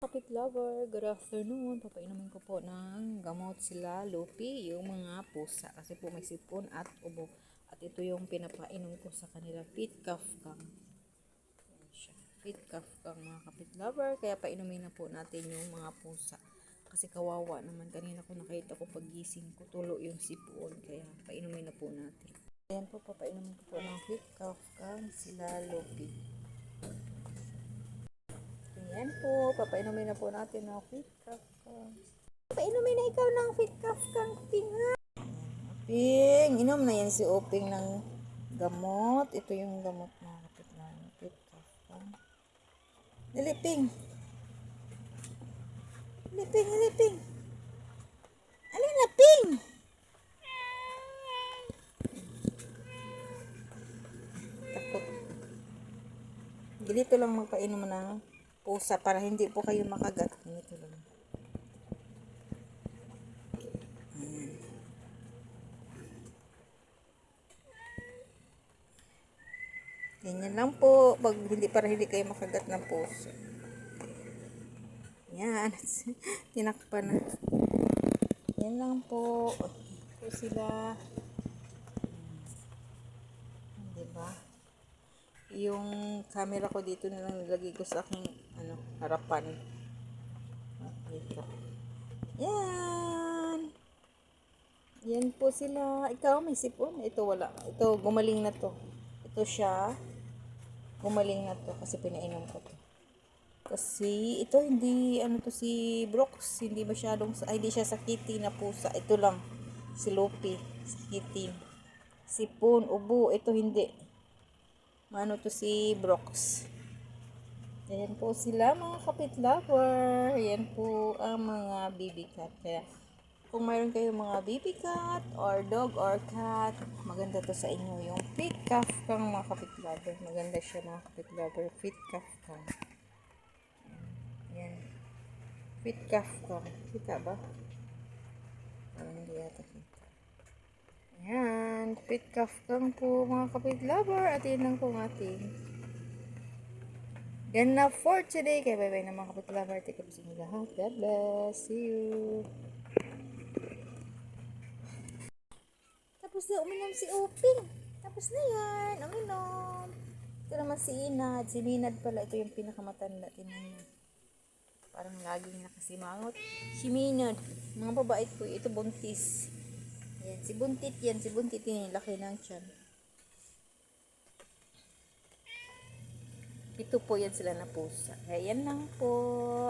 Kapit lover, good afternoon. Papainumin ko po ng gamot sila, Lupi, yung mga pusa. Kasi po may sipon at ubo. At ito yung pinapainom ko sa kanila, Fit Calf Kang. Ayan siya. Fit Calf Kang mga kapit lover. Kaya painumin na po natin yung mga pusa. Kasi kawawa naman. Kanina ko nakita ko pagising ko, tulo yung sipon. Kaya painumin na po natin. Ayan po, papainumin ko po ng Fit Calf Kang sila, Lupi. Ayan po, papainumin na po natin ng Fit Calf Kang. Painumin na ikaw ng Fit Calf Kang, Ping, ha? Ping, inom na yan si Oping ng gamot. Ito yung gamot na kapit lang. Fit Calf Kang. Dali, Ping. Dali, Ping, dali, Ping. Alin na, Ping? Takot. Ganito lang magpainom ng pusa para hindi po kayo makagat. Ganito lang. Ganyan lang po. Pag hindi, para hindi kayo makagat ng pusa. Yan. Tinakpan na. Yan lang po. Ito sila. Diba? Yung camera ko dito na lang nilagay ko sa aking harapan. Dito. Yan. Yan po sila. Ikaw may sipon. Ito wala. Ito gumaling na to. Ito siya. Gumaling na to kasi pinainom ko to. Kasi ito hindi to si Brooks, hindi masyadong hindi siya sakitin na pusa. Ito lang si Lupi, sakitin. Sipon, ubo, ito hindi. Mano to si Brooks. Ayan po sila mga kapit lover. Ayan po ang mga baby cat. Kaya kung mayroon kayong mga baby cat or dog or cat, maganda to sa inyo. Yung Fit Calf Kang mga kapit lover. Maganda siya mga kapit lover. Fit Calf Kang. Ayan. Fit Calf Kang. Kita ba? Parang hindi yata kita. Ayan. Fit Calf Kang po mga kapit lover. At yun lang po ang ating ganda for today. Kaya bye-bye na mga kapit lover. Take care sa inyo lahat. God bless. See you. Tapos na uminom si Uping. Tapos na yan. Uminom. Ito naman si Inad. Si Minad pala. Ito yung pinakamatanda. Tinan niya. Parang laging nakasimangot. Si Minad. Mga babait po. Ito buntis. Yan. Si Buntit yan. Si Buntit yan. Laki ng tiyan. Ito po yan sila na pusa. Kaya yan lang po.